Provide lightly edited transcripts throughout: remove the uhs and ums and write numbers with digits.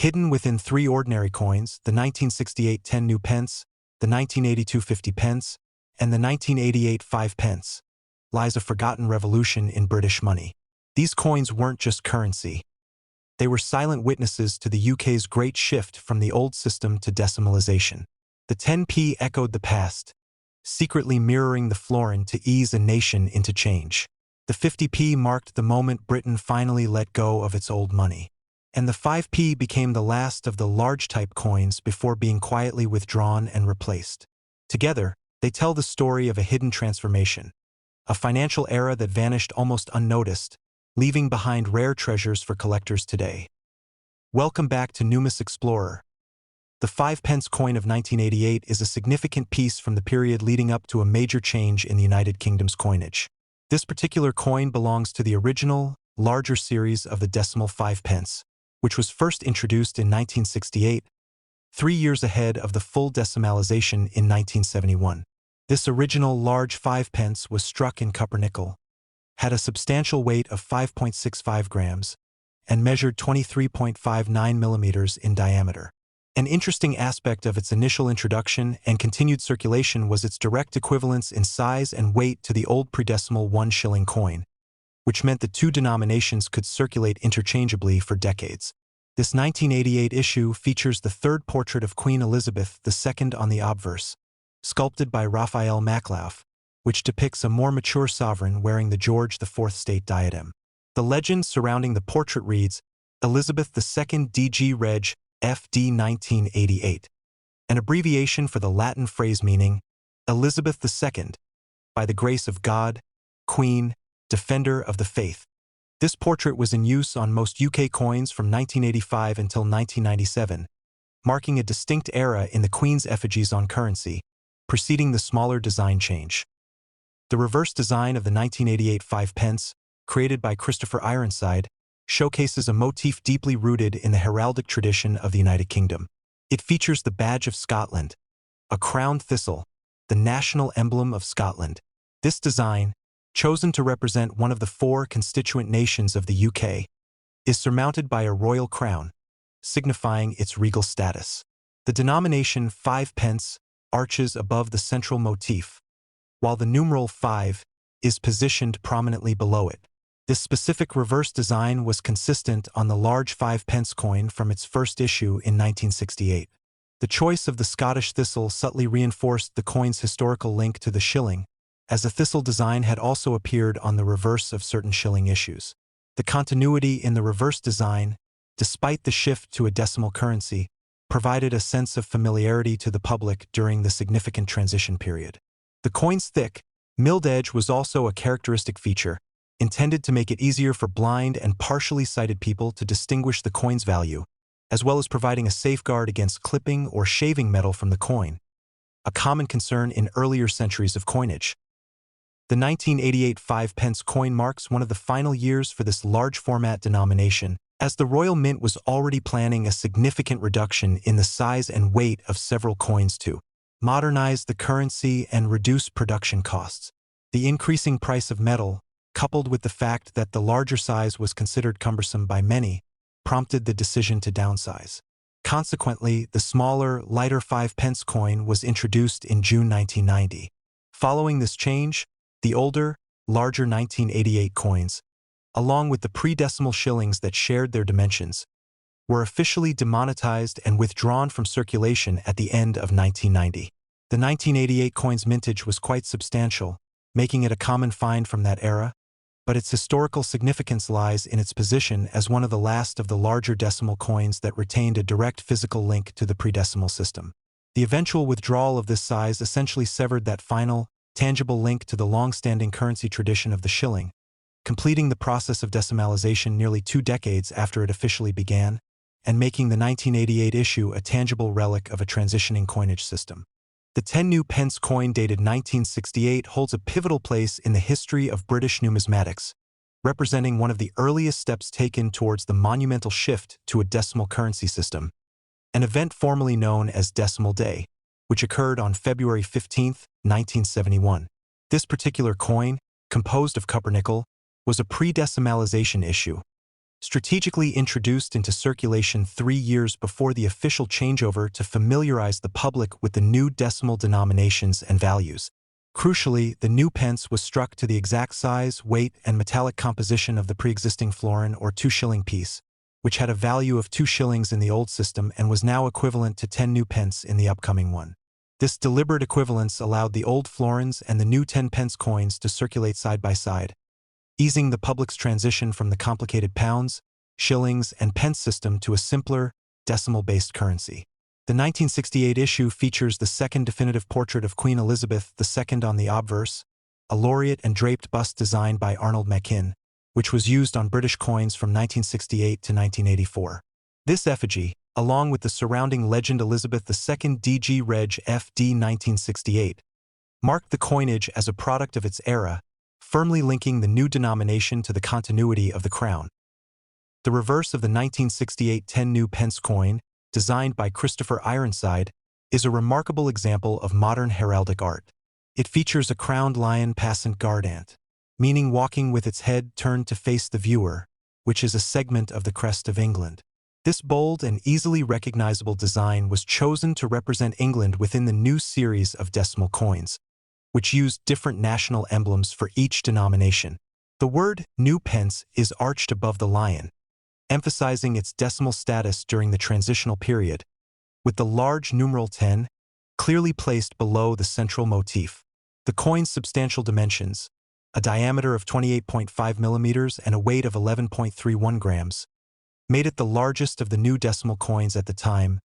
Hidden within three ordinary coins, the 1968 10 new pence, the 1982 50 pence, and the 1988 5 pence, lies a forgotten revolution in British money. These coins weren't just currency. They were silent witnesses to the UK's great shift from the old system to decimalization. The 10p echoed the past, secretly mirroring the florin to ease a nation into change. The 50p marked the moment Britain finally let go of its old money. And the 5p became the last of the large-type coins before being quietly withdrawn and replaced. Together, they tell the story of a hidden transformation, a financial era that vanished almost unnoticed, leaving behind rare treasures for collectors today. Welcome back to Numis Explorer. The 5 pence coin of 1988 is a significant piece from the period leading up to a major change in the United Kingdom's coinage. This particular coin belongs to the original, larger series of the decimal 5 pence, which was first introduced in 1968, 3 years ahead of the full decimalization in 1971. This original large 5 pence was struck in copper-nickel, had a substantial weight of 5.65 grams, and measured 23.59 millimeters in diameter. An interesting aspect of its initial introduction and continued circulation was its direct equivalence in size and weight to the old pre-decimal 1 shilling coin, which meant the two denominations could circulate interchangeably for decades. This 1988 issue features the third portrait of Queen Elizabeth II on the obverse, sculpted by Raphael Maclauff, which depicts a more mature sovereign wearing the George IV state diadem. The legend surrounding the portrait reads, Elizabeth II DG Reg. FD 1988, an abbreviation for the Latin phrase meaning, Elizabeth II, by the grace of God, Queen, Defender of the Faith. This portrait was in use on most UK coins from 1985 until 1997, marking a distinct era in the Queen's effigies on currency, preceding the smaller design change. The reverse design of the 1988 5 pence, created by Christopher Ironside, showcases a motif deeply rooted in the heraldic tradition of the United Kingdom. It features the badge of Scotland, a crowned thistle, the national emblem of Scotland. This design, chosen to represent one of the 4 constituent nations of the UK, is surmounted by a royal crown, signifying its regal status. The denomination 5 pence arches above the central motif, while the numeral 5 is positioned prominently below it. This specific reverse design was consistent on the large 5 pence coin from its first issue in 1968. The choice of the Scottish thistle subtly reinforced the coin's historical link to the shilling, as a thistle design had also appeared on the reverse of certain shilling issues. The continuity in the reverse design, despite the shift to a decimal currency, provided a sense of familiarity to the public during the significant transition period. The coin's thick, milled edge was also a characteristic feature, intended to make it easier for blind and partially sighted people to distinguish the coin's value, as well as providing a safeguard against clipping or shaving metal from the coin, a common concern in earlier centuries of coinage. The 1988 5 pence coin marks one of the final years for this large format denomination, as the Royal Mint was already planning a significant reduction in the size and weight of several coins to modernize the currency and reduce production costs. The increasing price of metal, coupled with the fact that the larger size was considered cumbersome by many, prompted the decision to downsize. Consequently, the smaller, lighter 5 pence coin was introduced in June 1990. Following this change, the older, larger 1988 coins, along with the pre-decimal shillings that shared their dimensions, were officially demonetized and withdrawn from circulation at the end of 1990. The 1988 coin's mintage was quite substantial, making it a common find from that era, but its historical significance lies in its position as one of the last of the larger decimal coins that retained a direct physical link to the pre-decimal system. The eventual withdrawal of this size essentially severed that final, tangible link to the long-standing currency tradition of the shilling, completing the process of decimalization nearly 2 decades after it officially began, and making the 1988 issue a tangible relic of a transitioning coinage system. The 10 new pence coin dated 1968 holds a pivotal place in the history of British numismatics, representing one of the earliest steps taken towards the monumental shift to a decimal currency system, an event formerly known as Decimal Day, which occurred on February 15, 1971. This particular coin, composed of copper-nickel, was a pre-decimalization issue, strategically introduced into circulation 3 years before the official changeover to familiarize the public with the new decimal denominations and values. Crucially, the new pence was struck to the exact size, weight, and metallic composition of the pre-existing florin or 2-shilling piece, which had a value of 2 shillings in the old system and was now equivalent to 10 new pence in the upcoming one. This deliberate equivalence allowed the old florins and the new 10-pence coins to circulate side by side, easing the public's transition from the complicated pounds, shillings, and pence system to a simpler, decimal-based currency. The 1968 issue features the second definitive portrait of Queen Elizabeth II on the obverse, a laureate and draped bust designed by Arnold Machin, which was used on British coins from 1968 to 1984. This effigy, along with the surrounding legend Elizabeth II DG Reg FD 1968, marked the coinage as a product of its era, firmly linking the new denomination to the continuity of the crown. The reverse of the 1968 10 new pence coin, designed by Christopher Ironside, is a remarkable example of modern heraldic art. It features a crowned lion passant gardant, meaning walking with its head turned to face the viewer, which is a segment of the crest of England. This bold and easily recognizable design was chosen to represent England within the new series of decimal coins, which used different national emblems for each denomination. The word new pence is arched above the lion, emphasizing its decimal status during the transitional period, with the large numeral 10 clearly placed below the central motif. The coin's substantial dimensions, a diameter of 28.5 millimeters and a weight of 11.31 grams, made it the largest of the new decimal coins at the time,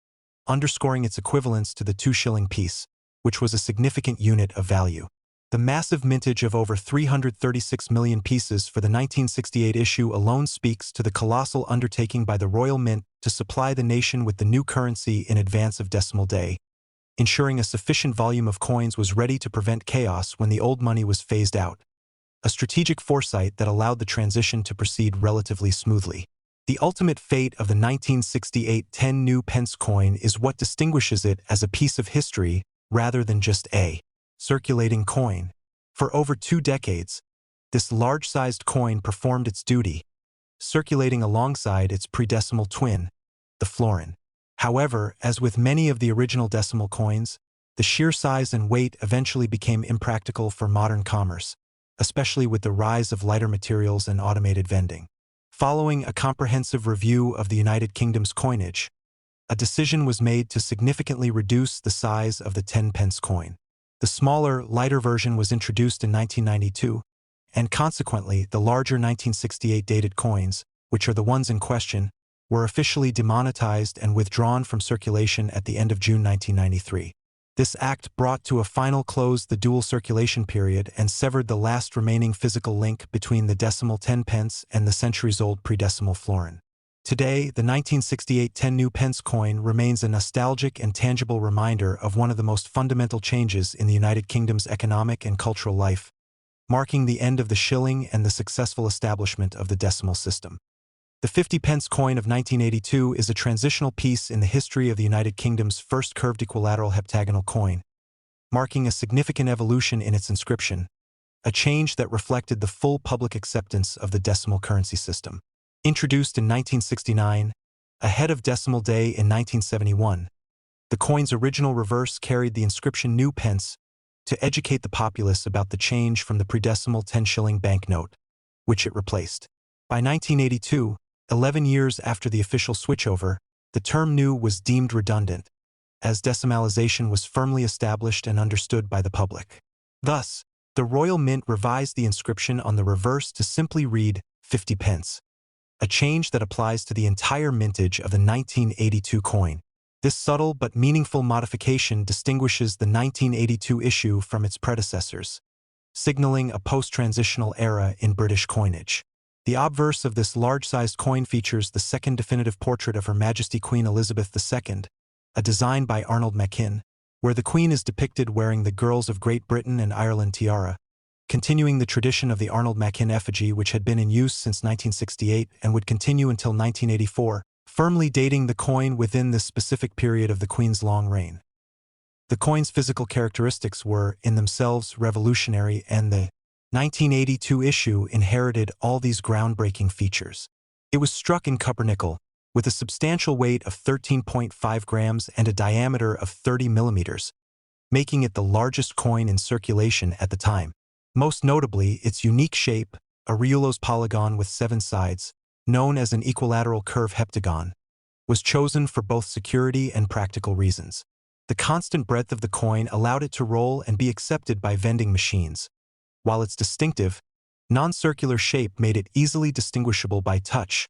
underscoring its equivalence to the 2-shilling piece, which was a significant unit of value. The massive mintage of over 336 million pieces for the 1968 issue alone speaks to the colossal undertaking by the Royal Mint to supply the nation with the new currency in advance of Decimal Day, ensuring a sufficient volume of coins was ready to prevent chaos when the old money was phased out, a strategic foresight that allowed the transition to proceed relatively smoothly. The ultimate fate of the 1968 10 new pence coin is what distinguishes it as a piece of history rather than just a circulating coin. For over 2 decades, this large-sized coin performed its duty, circulating alongside its pre-decimal twin, the florin. However, as with many of the original decimal coins, the sheer size and weight eventually became impractical for modern commerce, especially with the rise of lighter materials and automated vending. Following a comprehensive review of the United Kingdom's coinage, a decision was made to significantly reduce the size of the 10-pence coin. The smaller, lighter version was introduced in 1992, and consequently, the larger 1968 dated coins, which are the ones in question, were officially demonetized and withdrawn from circulation at the end of June 1993. This act brought to a final close the dual circulation period and severed the last remaining physical link between the decimal 10 pence and the centuries-old pre-decimal florin. Today, the 1968 10 new pence coin remains a nostalgic and tangible reminder of one of the most fundamental changes in the United Kingdom's economic and cultural life, marking the end of the shilling and the successful establishment of the decimal system. The 50-pence coin of 1982 is a transitional piece in the history of the United Kingdom's first curved equilateral heptagonal coin, marking a significant evolution in its inscription, a change that reflected the full public acceptance of the decimal currency system. Introduced in 1969, ahead of Decimal Day in 1971, the coin's original reverse carried the inscription New Pence to educate the populace about the change from the pre-decimal 10-shilling banknote, which it replaced. By 1982, 11 years after the official switchover, the term new was deemed redundant, as decimalization was firmly established and understood by the public. Thus, the Royal Mint revised the inscription on the reverse to simply read 50 pence, a change that applies to the entire mintage of the 1982 coin. This subtle but meaningful modification distinguishes the 1982 issue from its predecessors, signaling a post-transitional era in British coinage. The obverse of this large-sized coin features the second definitive portrait of Her Majesty Queen Elizabeth II, a design by Arnold Machin, where the Queen is depicted wearing the Girls of Great Britain and Ireland tiara, continuing the tradition of the Arnold Machin effigy which had been in use since 1968 and would continue until 1984, firmly dating the coin within this specific period of the Queen's long reign. The coin's physical characteristics were, in themselves, revolutionary, and the 1982 issue inherited all these groundbreaking features. It was struck in copper-nickel, with a substantial weight of 13.5 grams and a diameter of 30 millimeters, making it the largest coin in circulation at the time. Most notably, its unique shape, a Riollo's polygon with 7 sides, known as an equilateral curve heptagon, was chosen for both security and practical reasons. The constant breadth of the coin allowed it to roll and be accepted by vending machines, while its distinctive, non-circular shape made it easily distinguishable by touch,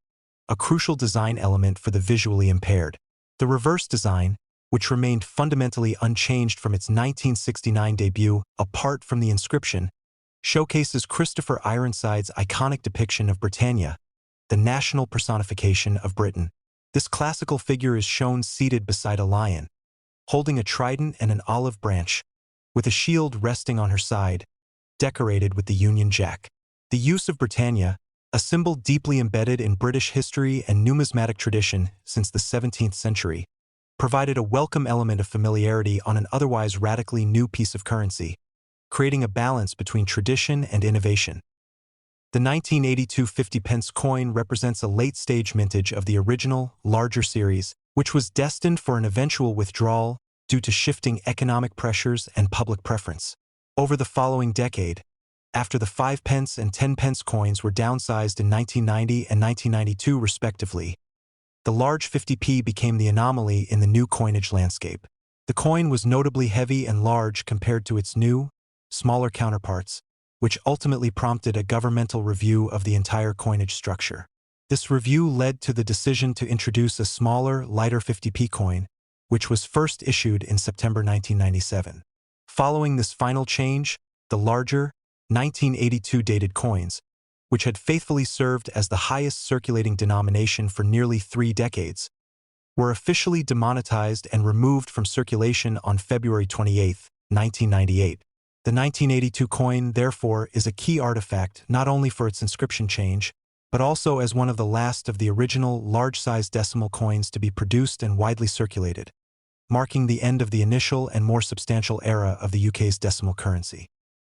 a crucial design element for the visually impaired. The reverse design, which remained fundamentally unchanged from its 1969 debut, apart from the inscription, showcases Christopher Ironside's iconic depiction of Britannia, the national personification of Britain. This classical figure is shown seated beside a lion, holding a trident and an olive branch, with a shield resting on her side, decorated with the Union Jack. The use of Britannia, a symbol deeply embedded in British history and numismatic tradition since the 17th century, provided a welcome element of familiarity on an otherwise radically new piece of currency, creating a balance between tradition and innovation. The 1982 50-pence coin represents a late-stage mintage of the original, larger series, which was destined for an eventual withdrawal due to shifting economic pressures and public preference. Over the following decade, after the 5-pence and 10-pence coins were downsized in 1990 and 1992 respectively, the large 50p became the anomaly in the new coinage landscape. The coin was notably heavy and large compared to its new, smaller counterparts, which ultimately prompted a governmental review of the entire coinage structure. This review led to the decision to introduce a smaller, lighter 50p coin, which was first issued in September 1997. Following this final change, the larger, 1982 dated coins, which had faithfully served as the highest circulating denomination for nearly 3 decades, were officially demonetized and removed from circulation on February 28, 1998. The 1982 coin, therefore, is a key artifact not only for its inscription change, but also as one of the last of the original large-sized decimal coins to be produced and widely circulated, marking the end of the initial and more substantial era of the UK's decimal currency.